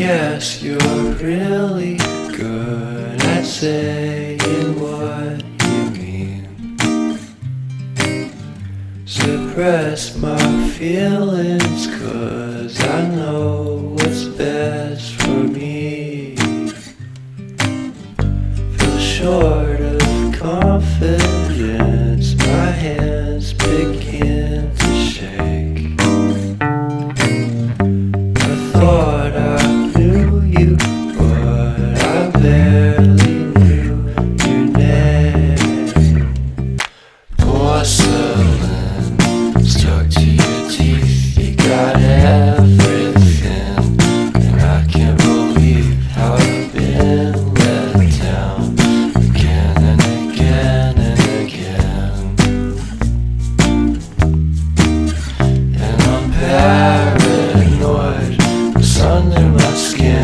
guess you're really good at saying what you mean. Suppress my feelings, 'cause I know what's best for me. Feel short of confidence, my hands begin to shake. I thought I knew you, but I barely knew your name. Porcelain stuck to your teeth, you got everything, and I can't believe how I've been let down again and again and again. And I'm paranoid, what's under my skin.